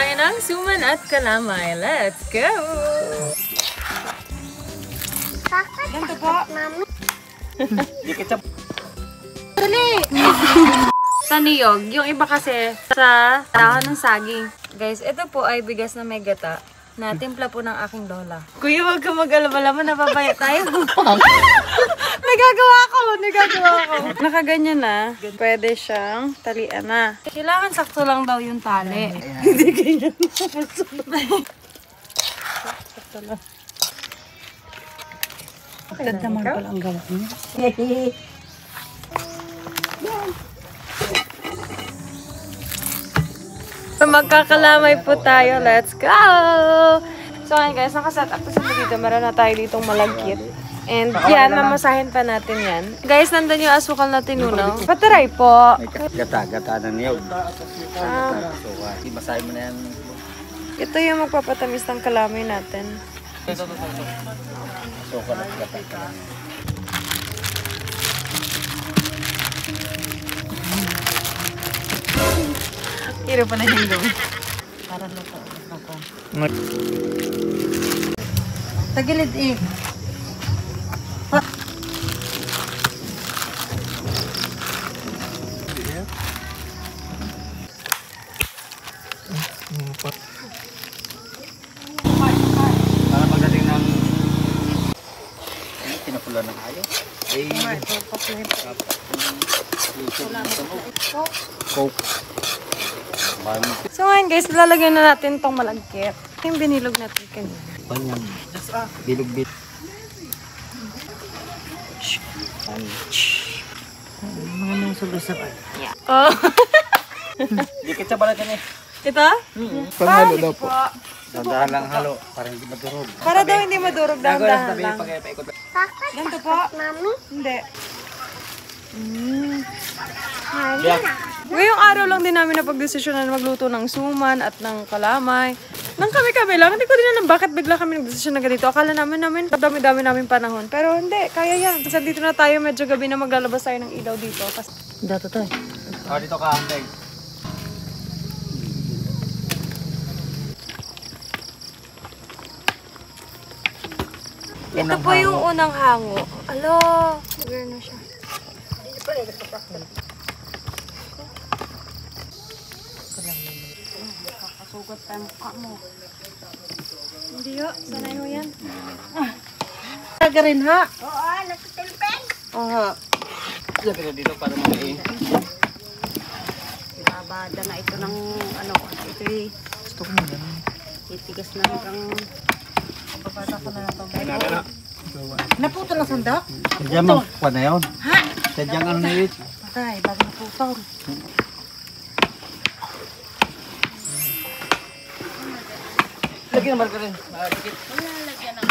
tayo ng suman at kalamay. Let's go! Ganito po. Di ketchup. Dali! Sa niyog, yung iba kasi sa dahon ng saging. Guys, ito po ay bigas na may gata na timpla po ng aking lola. Kuya, wag ka mag-alala mo, nababaya tayo. Nagagawa ko! Nakaganyan na, pwede siyang talian na. Kailangan sakto lang daw yung tali. Hindi ganyan. Sakto lang. Ganda naman pala ang gawa niya. So, magkakalamay po tayo. Let's go! So, ngayon guys, nakaset up sa dito. Meron na tayo ditong malagkit. And yan, mamasahin pa natin yan. Guys, nandun yung asukal na tinunaw. Pataray po. Gata ng niyog. Ibasahin mo na yan. Ito yung magpapatamis ng kalamay natin. Asukal at gata. Hiro pa na yung gawin. Para luto. Tagilid eh. Para pagdating ng pinapulan ng hayo. Coke. So ngayon guys, lalagyan na natin itong malagkit. Yung binilog natin kanina. Banyan. Bilog-bilog. Mga nang sugasapan. Yeah. Oh. Di ketchup pala din eh. Ito? Panghalo daw po. Dandahan lang halo para hindi madurog. Para daw hindi madurog, dahan-dahan lang. Pag-paikot. Ganito po? Mami? Hindi. Ngayong araw lang din namin napag-desisyonan na magluto ng suman at ng kalamay. Nang kami-kami lang, hindi ko din alam bakit bigla kami nag-desisyon na ganito. Akala namin, dami-dami namin panahon. Pero hindi, kaya yan. Kasi dito na tayo, medyo gabi na maglalabas tayo ng ilaw dito. Dito tayo. Dito ka, Anteng. Ito po yung unang hango. Alo, siguro na siya. Kakasugat tayo mukha mo. Hindi yo, sanay mo yan. Taga rin ha? Oo, nagsitilpen. Oo. Lagyan na dito para mag-i. Babada na ito ng ano, ito eh. Gusto ko na yan. Titigas na hanggang Papasa ko na ito. naputo na sandak. Sadyang magpuan na yun. Ha? Sadyang ano na yun. Patay, bago naputol. Lagyan naman ka rin. Lalagyan ng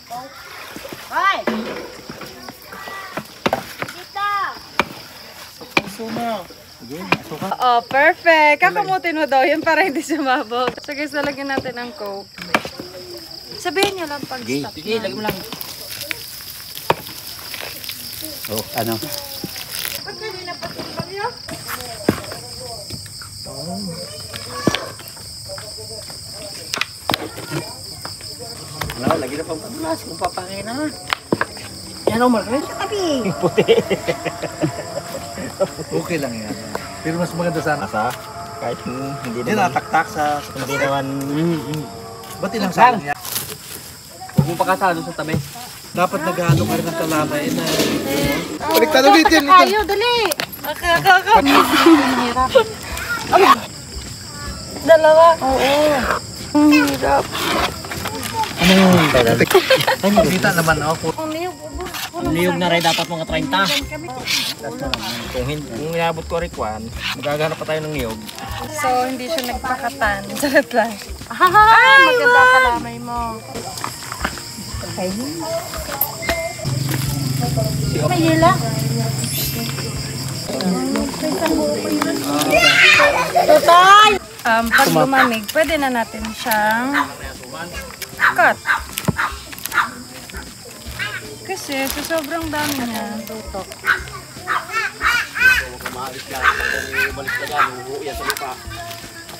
coke. Hoy! Tita! Puso na. Oh, perfect. Kakamutin mo daw yun para hindi sumabog. So guys, lalagyan natin ng coke. Sabihin niyo lang pag stop Sige, lagyan mo lang. Oh, ano? Ano, lagyan na pang padulas kung papangin na. Yan o, Margaret. Abi! Puti. Okay lang yan. Pero mas maganda sana sa kahit hindi naman nataktak sa hindi naman ba't ilang saan yan? Huwag mong pakasalo sa tabi. Dapat naghalo ka rin ng kalamay na baliktad ulit yan. Kayo, dali! Dalawa. Oo. Ang hirap. Ano? Kita naman ako. Niyog na rin dapat mga 30. Kung inabot ko rin kwan, magaghanap pa tayo ng niyog. So, hindi siya nagpakatan. Sarap lang. Ay, maganda kalamay mo. May hila? Total! Pag lumamig, pwede na natin siyang cut. Kasi sa sobrang dami niya, tutok.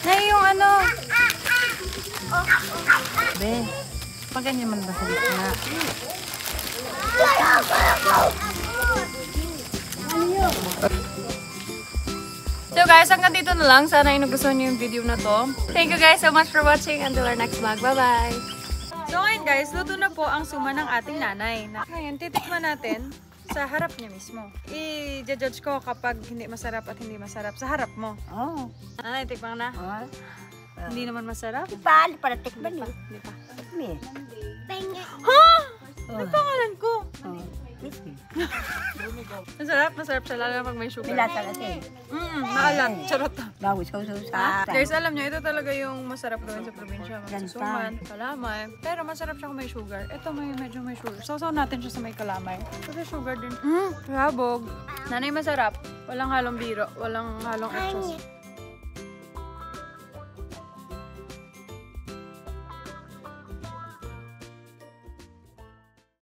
Na yung ano, Be, pag ganyan man ba sa gitna? So guys, hanggang dito na lang. Sana ay nagustuhan niyo yung video na to. Thank you guys so much for watching. Until our next vlog. Bye-bye! So ngayon guys, luto na po ang suma ng ating nanay. Ngayon, titikman natin sa harap niya mismo. I-judge ko kapag hindi masarap at hindi masarap sa harap mo. Oo. Nanay, tikman na. Hindi naman masarap. Paano para tikman eh? Hindi pa. Me. Ha? Ang pangalan ko. Crispy. Masarap, masarap siya lalo na pag may sugar. Pilasa kasi. Maalat. Charot. Bago sa Guys, alam niyo, ito talaga yung masarap gawin sa probinsya. Ganta. Magsusuman, kalamay. Pero masarap siya kung may sugar. Ito medyo may sugar. Sausaw natin siya sa may kalamay. Kasi sugar din. Rabog. Nanay, masarap. Walang halong biro. Walang halong extras.